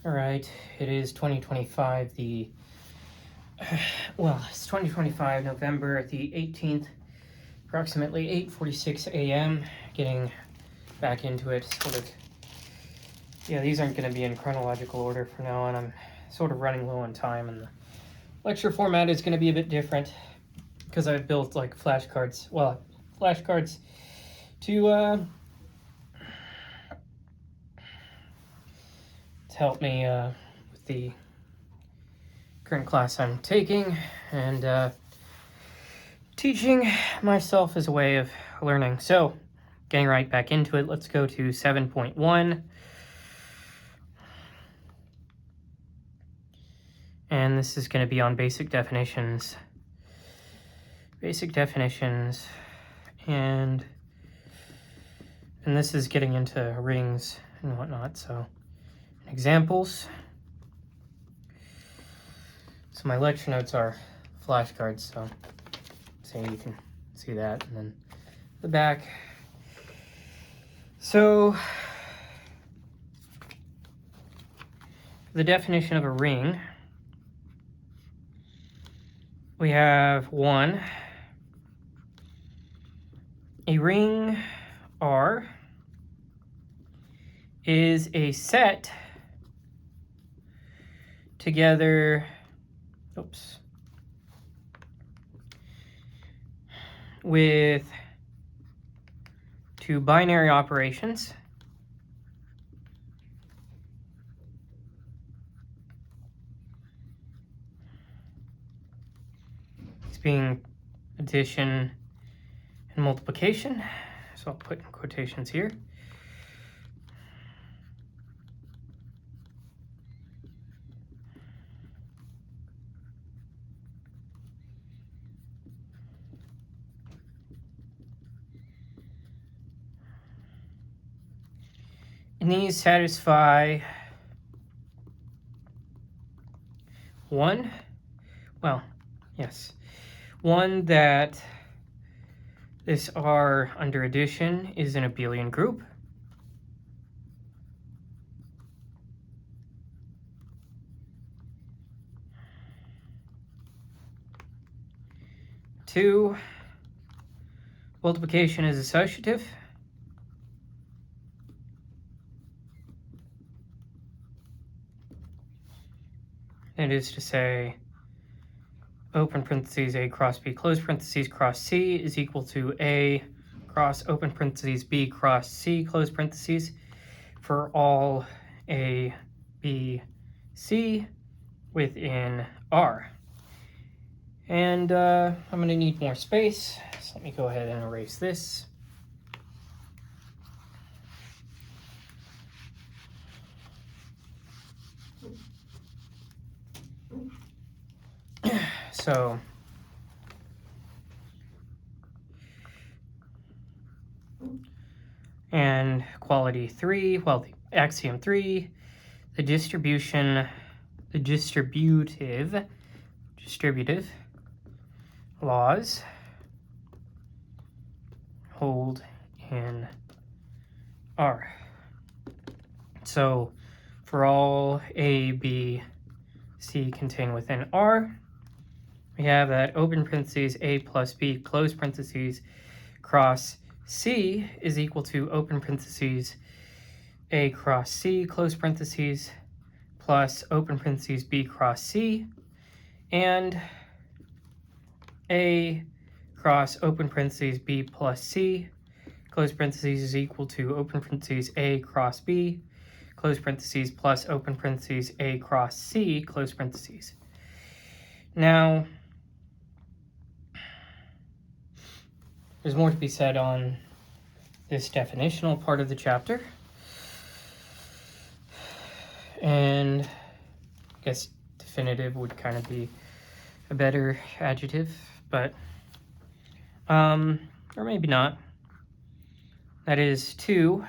All right, it is 2025, it's 2025, November the 18th, approximately 8:46 a.m., getting back into it, these aren't going to be in chronological order from now on. I'm sort of running low on time, and the lecture format is going to be a bit different, because I've built, like, flashcards to help me with the current class I'm taking, and teaching myself as a way of learning. So, getting right back into it, let's go to 7.1. And this is going to be on basic definitions. And this is getting into rings and whatnot, so examples. So my lecture notes are flashcards, so you can see that, and then the back. So the definition of a ring, we have 1, a ring R is a set together, with 2 binary operations being addition and multiplication, so I'll put in quotations here. And these satisfy one that this R under addition is an abelian group. 2, multiplication is associative. That is to say, open parentheses A cross B, close parentheses cross C is equal to A cross open parentheses B cross C, close parentheses, for all A, B, C within R. And I'm going to need more space, so let me go ahead and erase this. So, and quality 3, the axiom 3, the distributive laws hold in R. So, for all A, B, C contained within R, we have that open parentheses A plus B, close parentheses, cross C is equal to open parentheses A cross C, close parentheses, plus open parentheses B cross C, and A cross open parentheses B plus C, close parentheses, is equal to open parentheses A cross B, close parentheses, plus open parentheses A cross C, close parentheses. Now, there's more to be said on this definitional part of the chapter. And I guess definitive would kind of be a better adjective, but, or maybe not. That is 2,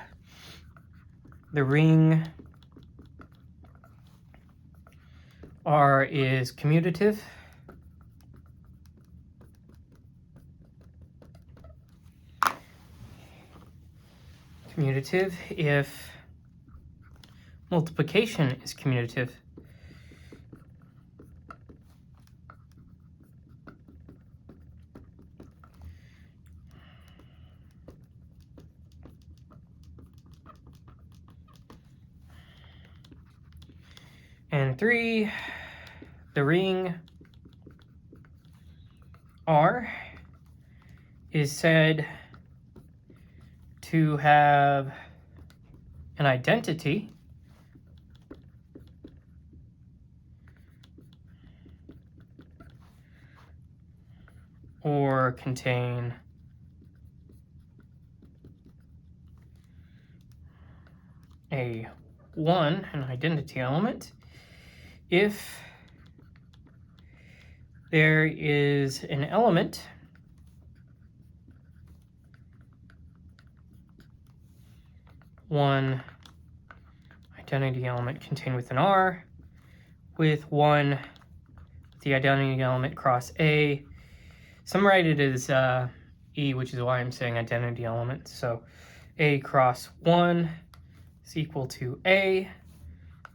the ring R is commutative. If multiplication is commutative. And 3, the ring R is said to have an identity or contain a 1, an identity element, if there is an element one identity element contained within R with the identity element cross A. Some write it as E, which is why I'm saying identity element. So A cross 1 is equal to A.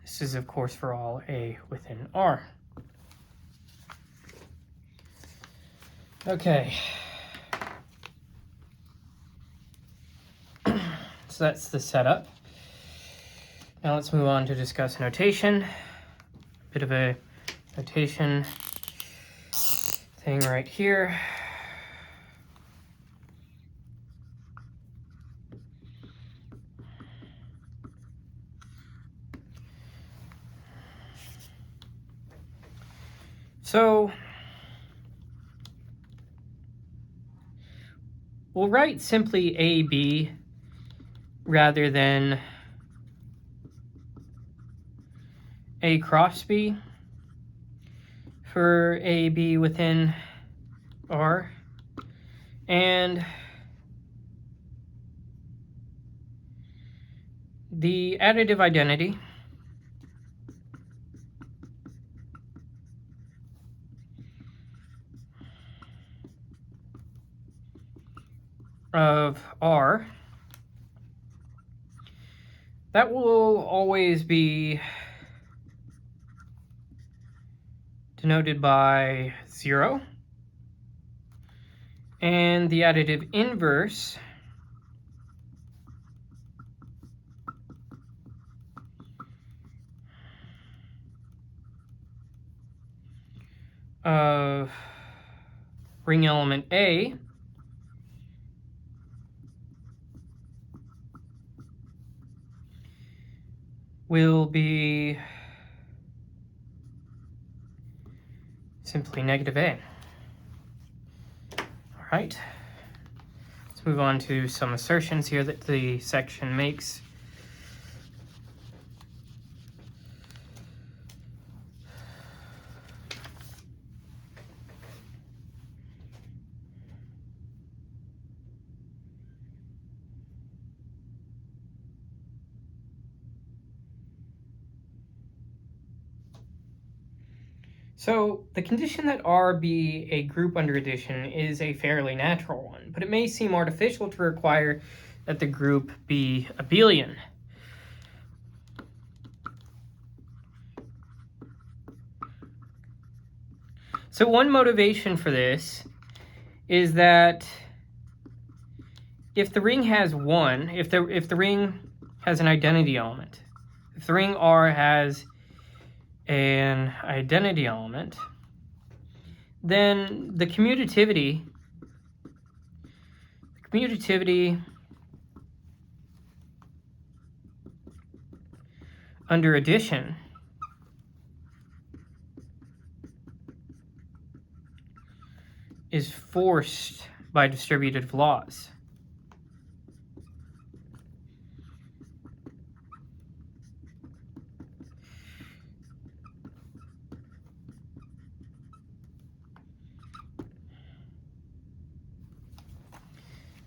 This is, of course, for all A within R. Okay. So that's the setup. Now let's move on to discuss notation. Bit of a notation thing right here. So we'll write simply AB rather than A cross B for AB within R. And the additive identity of R, that will always be denoted by 0. And the additive inverse of ring element A will be simply negative A. All right. Let's move on to some assertions here that the section makes. So the condition that R be a group under addition is a fairly natural one, but it may seem artificial to require that the group be abelian. So one motivation for this is that if the ring has one, if the ring has an identity element, if the ring R has an identity element, then the commutativity under addition is forced by distributive laws.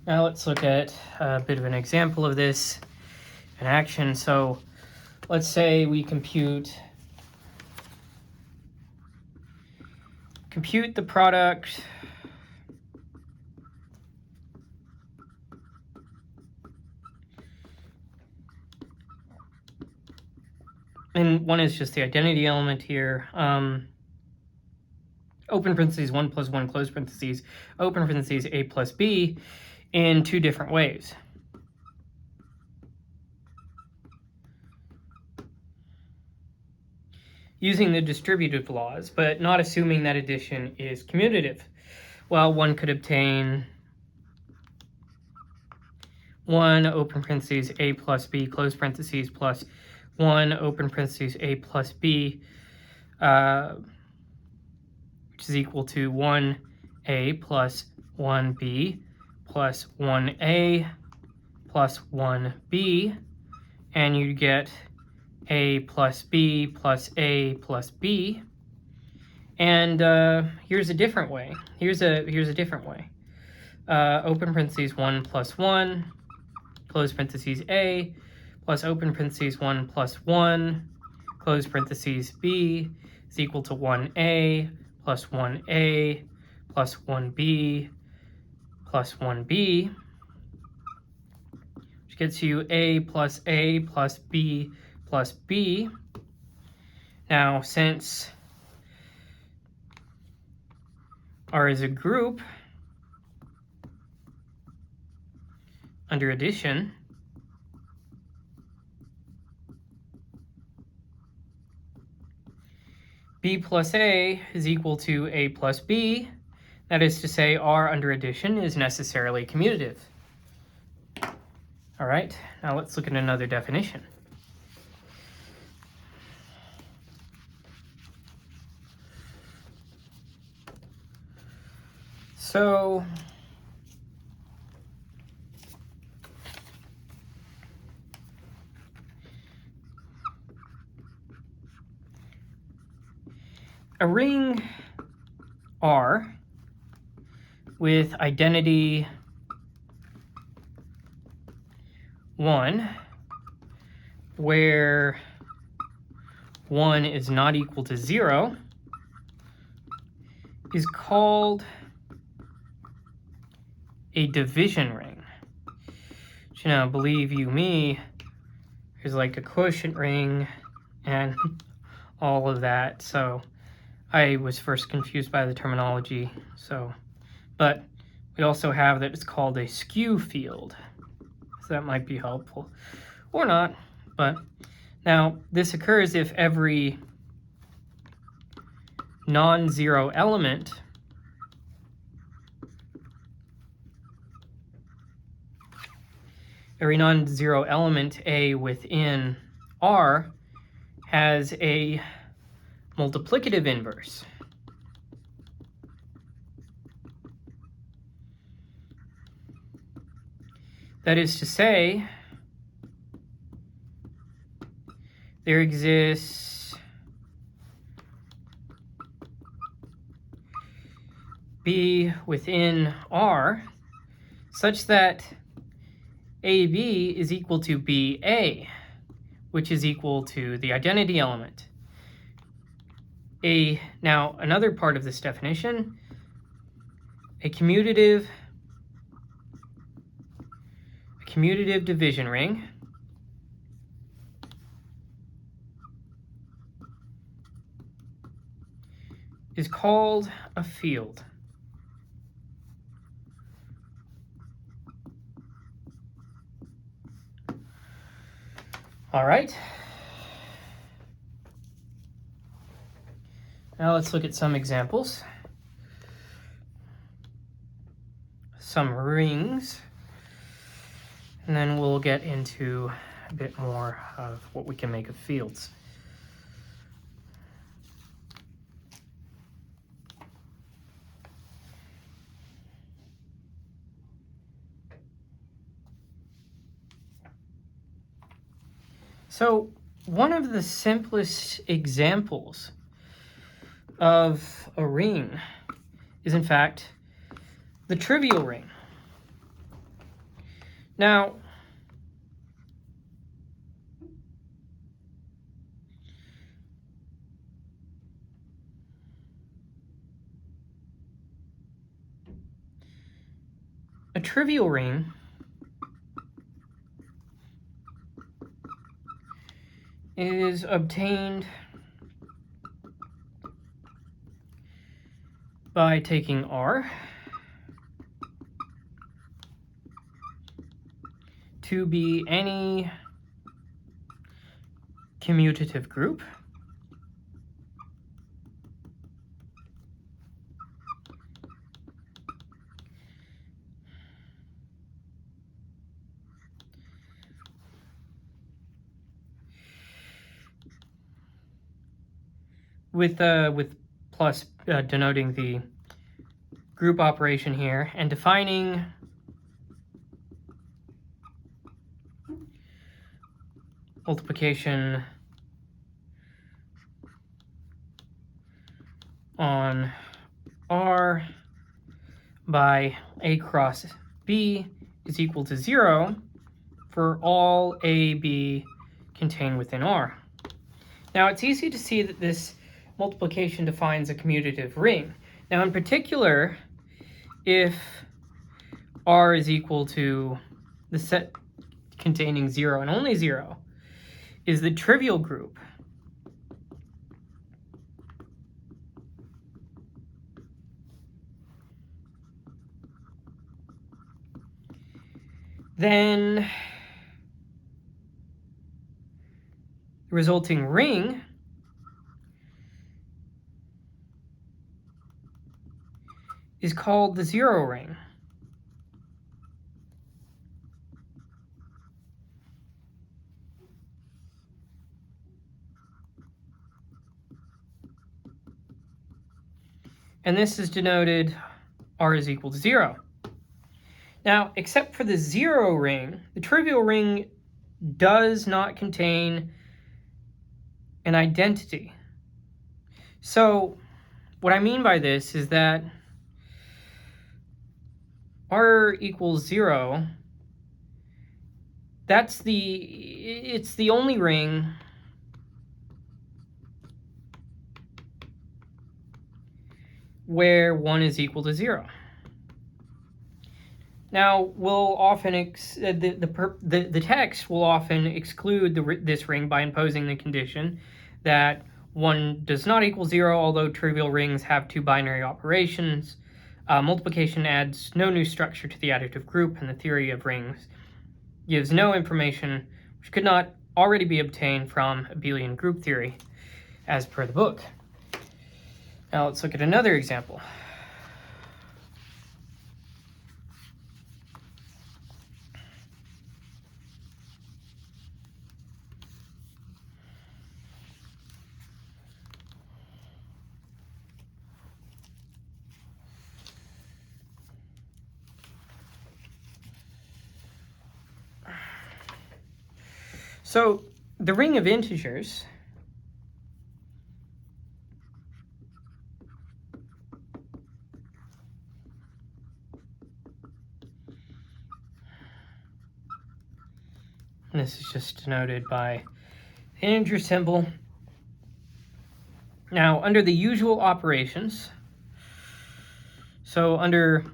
Now let's look at a bit of an example of this in action. So let's say we compute the product and 1 is just the identity element here. Open parentheses 1 plus 1 close parentheses, open parentheses a plus b in 2 different ways. Using the distributive laws, but not assuming that addition is commutative. Well, one could obtain 1 open parentheses a plus b close parentheses plus 1 open parentheses a plus b, which is equal to 1a plus 1b plus 1a plus 1b, and you get a plus b plus a plus b. And here's a different way. Here's a different way. Open parentheses 1 plus 1, close parentheses a, plus open parentheses 1 plus 1, close parentheses b, is equal to 1a plus 1a plus 1b plus 1b, which gets you a plus b plus b. Now, since R is a group under addition, b plus a is equal to a plus b. That is to say, R under addition is necessarily commutative. All right, now let's look at another definition. So, a ring R with identity 1, where 1 is not equal to 0, is called a division ring. Which, you know, believe you me, is like a quotient ring and all of that. So I was first confused by the terminology. But we also have that it's called a skew field. So that might be helpful or not. But now this occurs if every non-zero element A within R has a multiplicative inverse. That is to say, there exists B within R such that AB is equal to BA, which is equal to the identity element. Now, another part of this definition, a commutative division ring is called a field. All right. Now let's look at some examples. Some rings. And then we'll get into a bit more of what we can make of fields. So one of the simplest examples of a ring is, in fact, the trivial ring. Now, a trivial ring is obtained by taking R to be any commutative group with plus denoting the group operation here, and defining multiplication on R by A cross B is equal to 0 for all A, B contained within R. Now, it's easy to see that this multiplication defines a commutative ring. Now, in particular, if R is equal to the set containing 0 and only 0 is the trivial group, then the resulting ring is called the zero ring. And this is denoted R is equal to 0. Now, except for the zero ring, the trivial ring does not contain an identity. So what I mean by this is that R equals 0, it's the only ring where 1 is equal to 0. Now, we'll often the text will often exclude this ring by imposing the condition that 1 does not equal 0, although trivial rings have two binary operations. Multiplication adds no new structure to the additive group, and the theory of rings gives no information which could not already be obtained from abelian group theory, as per the book. Now let's look at another example. So the ring of integers and this is just denoted by the integer symbol. Now, under the usual operations, so under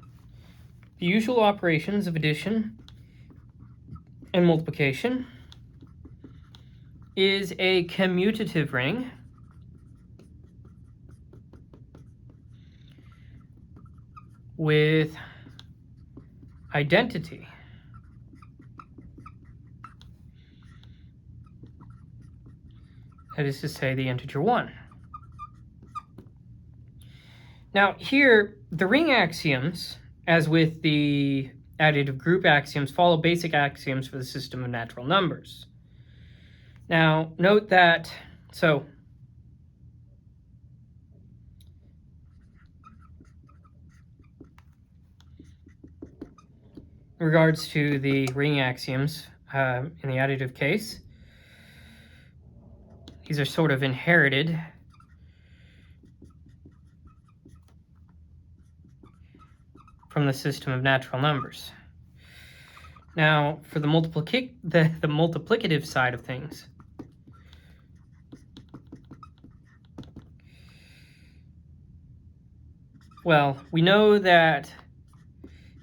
the usual operations of addition and multiplication is a commutative ring with identity. That is to say, the integer 1. Now here, the ring axioms, as with the additive group axioms, follow basic axioms for the system of natural numbers. Now note that, so in regards to the ring axioms in the additive case, these are sort of inherited from the system of natural numbers. Now, for the multiplicative side of things, well, we know that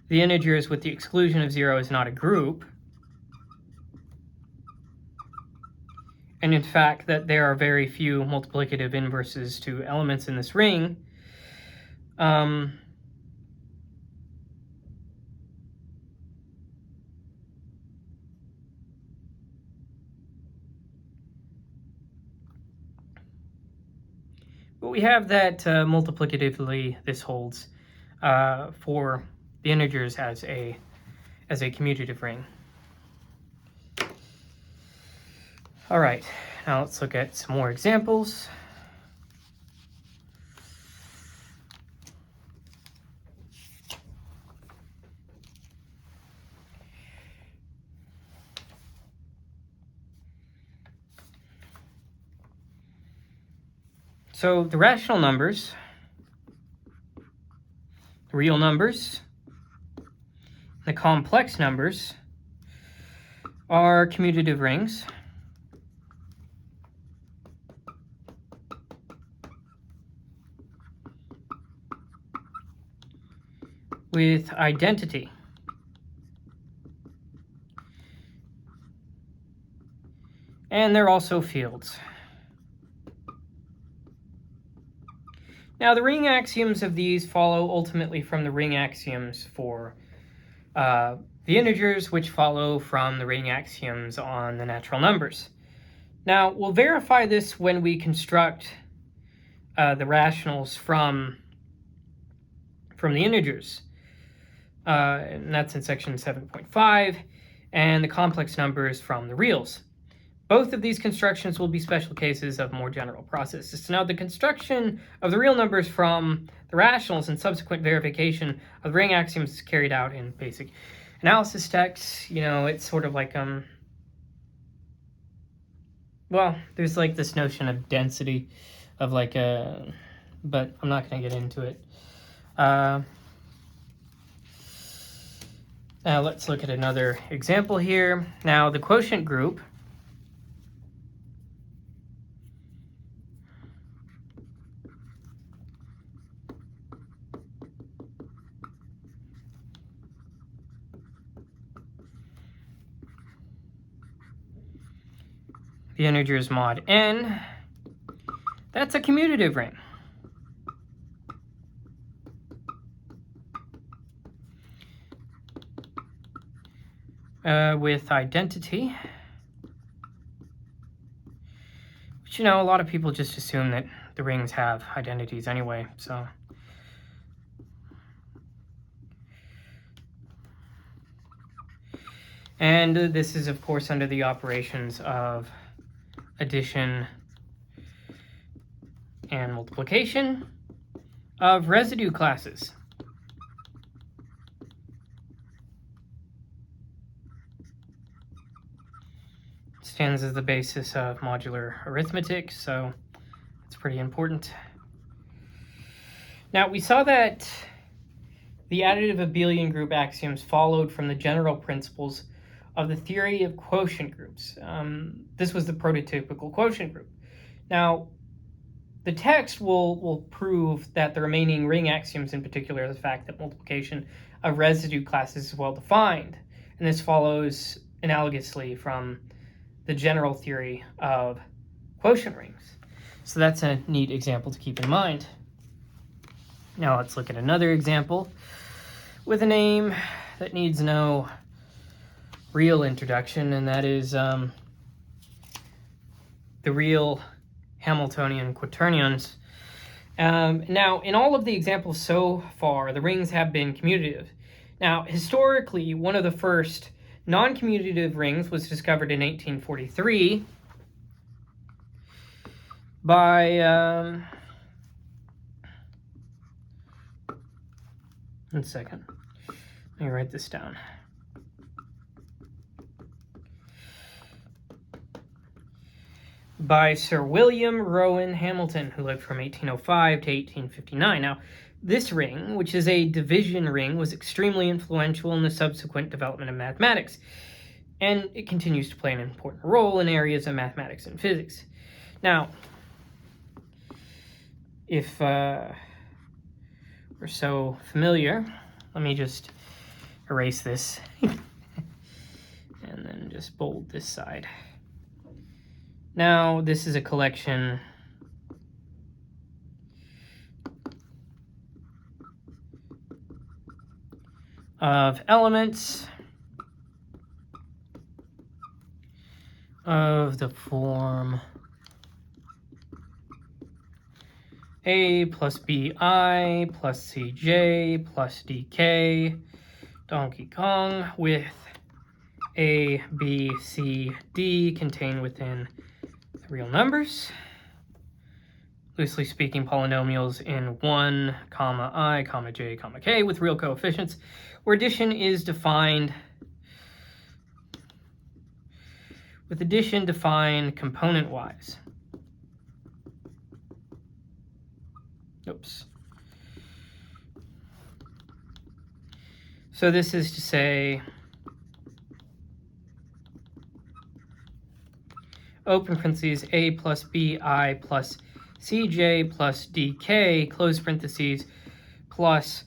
the integers with the exclusion of 0 is not a group. And and in fact that there are very few multiplicative inverses to elements in this ring, but we have that multiplicatively this holds for the integers as a commutative ring. All right, now let's look at some more examples. So the rational numbers, the real numbers, the complex numbers are commutative rings. With identity. And they're also fields. Now, the ring axioms of these follow ultimately from the ring axioms for the integers, which follow from the ring axioms on the natural numbers. Now, we'll verify this when we construct the rationals from the integers. And that's in section 7.5, and the complex numbers from the reals. Both of these constructions will be special cases of more general processes. So now the construction of the real numbers from the rationals and subsequent verification of the ring axioms is carried out in basic analysis texts. You know, it's sort of like, well, there's like this notion of density of like but I'm not going to get into it. Now let's look at another example here. Now the quotient group the integers mod n, that's a commutative ring. With identity, which, you know, a lot of people just assume that the rings have identities anyway, so. And this is, of course, under the operations of addition and multiplication of residue classes. Stands as the basis of modular arithmetic, so it's pretty important. Now, we saw that the additive abelian group axioms followed from the general principles of the theory of quotient groups. This was the prototypical quotient group. Now, the text will prove that the remaining ring axioms, in particular the fact that multiplication of residue classes is well defined, and this follows analogously from the general theory of quotient rings. So that's a neat example to keep in mind. Now let's look at another example with a name that needs no real introduction, and that is the real Hamiltonian quaternions. Now, in all of the examples so far, the rings have been commutative. Now, historically, one of the first non-commutative rings was discovered in 1843 by, one second, let me write this down. By Sir William Rowan Hamilton, who lived from 1805 to 1859. Now, this ring, which is a division ring, was extremely influential in the subsequent development of mathematics, and it continues to play an important role in areas of mathematics and physics. Now, if we're so familiar, let me just erase this and then just bold this side. Now this is a collection of elements of the form A plus BI plus CJ plus DK, Donkey Kong, with A, B, C, D contained within the real numbers. Loosely speaking, polynomials in 1, comma, I, comma, J, comma, K with real coefficients, where addition is defined with addition defined component-wise. Oops. So this is to say, open parentheses, A plus BI plus CJ plus DK, close parentheses, plus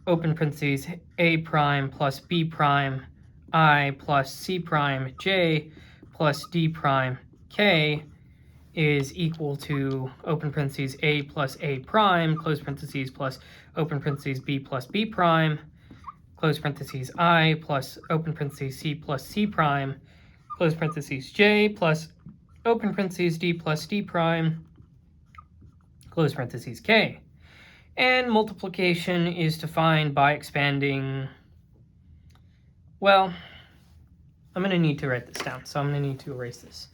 open parentheses, A prime plus B prime I plus C prime J plus D prime K is equal to open parentheses A plus A prime, close parentheses, plus open parentheses B plus B prime, close parentheses I plus open parentheses C plus C prime, close parentheses J plus open parentheses D plus D prime, close parentheses K. And multiplication is defined by expanding, well, I'm going to need to write this down, so I'm going to need to erase this.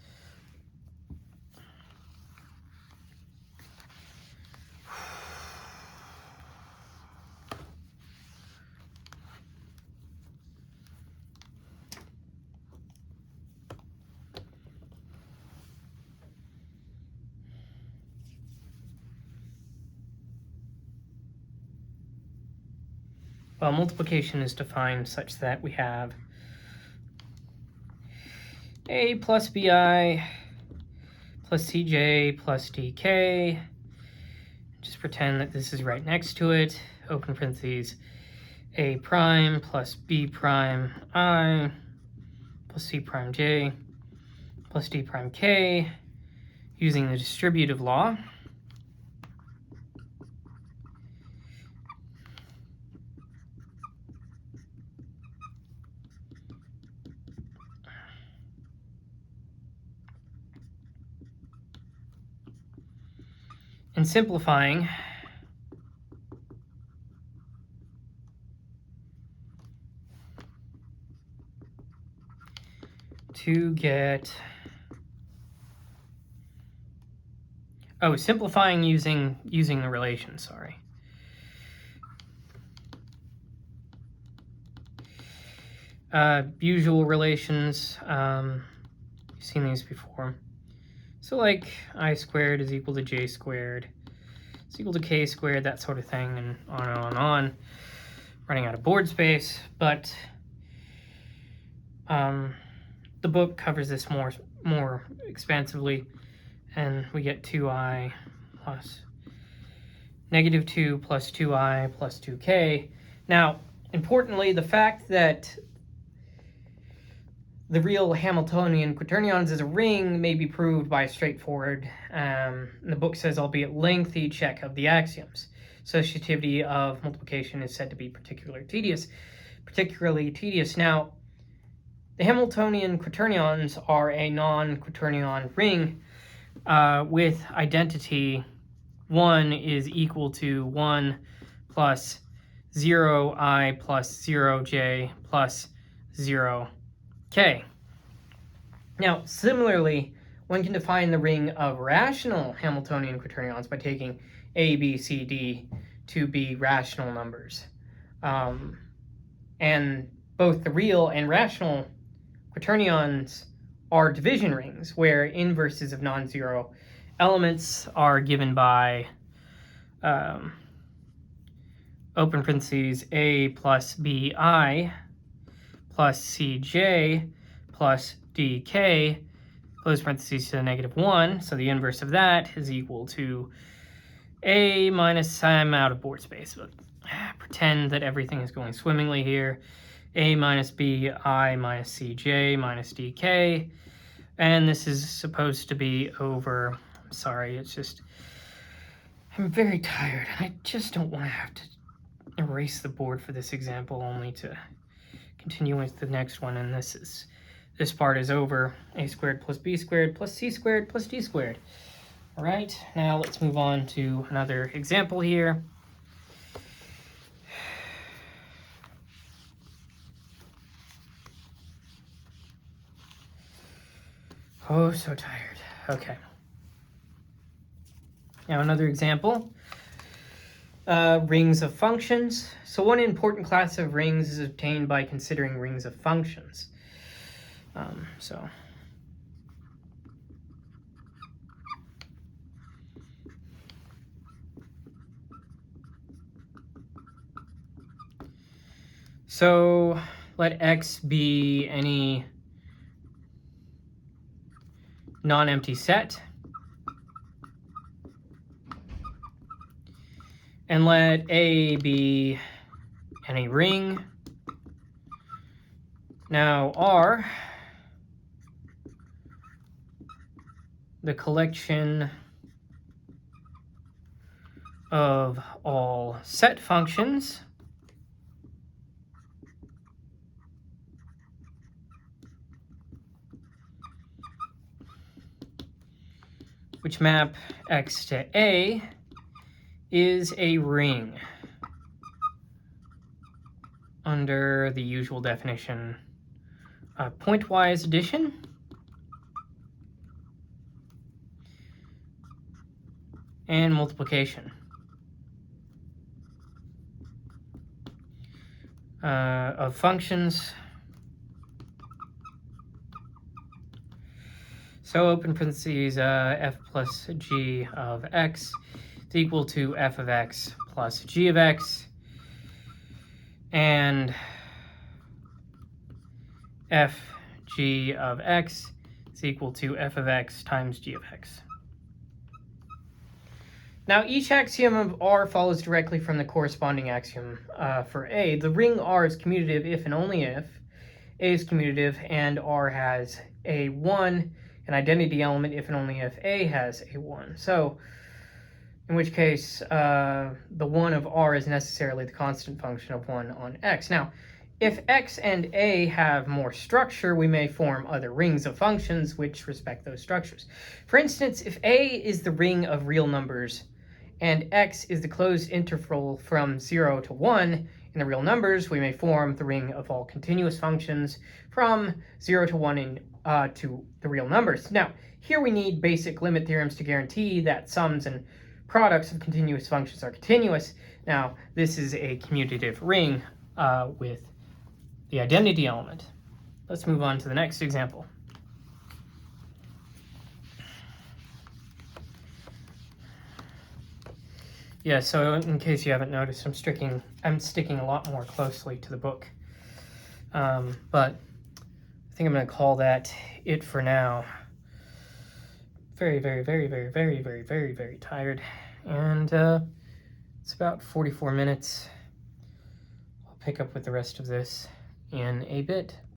Well, multiplication is defined such that we have A plus BI plus CJ plus DK. Just pretend that this is right next to it. Open parentheses, A prime plus B prime I plus C prime J plus D prime K using the distributive law. And simplifying, to get, simplifying using the relation, sorry. Usual relations, you've seen these before. So like I squared is equal to J squared, it's equal to K squared, that sort of thing, and on and on and on. Running out of board space, but the book covers this more expansively, and we get 2i plus negative 2 plus 2i plus 2k. Now, importantly, the fact that the real Hamiltonian quaternions is a ring may be proved by a straightforward, the book says, albeit lengthy, check of the axioms. Associativity of multiplication is said to be particularly tedious. Now, the Hamiltonian quaternions are a non-quaternion ring with identity 1 is equal to 1 plus 0i plus 0j plus 0k. Now, similarly, one can define the ring of rational Hamiltonian quaternions by taking A, B, C, D to be rational numbers. And both the real and rational quaternions are division rings, where inverses of non-zero elements are given by open parentheses A plus BI plus CJ plus DK, close parentheses to the negative 1. So the inverse of that is equal to A minus, I'm out of board space, but pretend that everything is going swimmingly here. A minus B, I minus CJ minus DK. And this is supposed to be over. I'm sorry, it's just, I'm very tired. I just don't want to have to erase the board for this example only to continue with the next one. And this part is over a squared plus b squared plus c squared plus d squared. All right, now let's move on to another example here. Oh, so tired. Okay. Now another example. Rings of functions. So one important class of rings is obtained by considering rings of functions. So let X be any non-empty set. And let A be any ring. Now R, the collection of all set functions which map X to A is a ring under the usual definition of pointwise addition and multiplication of functions. So open parentheses, f plus g of x is equal to f of x plus g of x, and f g of x is equal to f of x times g of x. Now each axiom of R follows directly from the corresponding axiom for A. The ring R is commutative if and only if A is commutative and R has a 1, an identity element if and only if A has a 1. So in which case the 1 of R is necessarily the constant function of 1 on X. Now if X and A have more structure, we may form other rings of functions which respect those structures. For instance, if A is the ring of real numbers and X is the closed interval from 0 to 1 in the real numbers, we may form the ring of all continuous functions from 0 to 1 to the real numbers. Now, here we need basic limit theorems to guarantee that sums and products of continuous functions are continuous. Now, this is a commutative ring with the identity element. Let's move on to the next example. Yeah, so in case you haven't noticed, I'm sticking a lot more closely to the book. But I think I'm going to call that it for now. Very, very, very, very, very, very, very, very tired. And it's about 44 minutes. I'll pick up with the rest of this in a bit.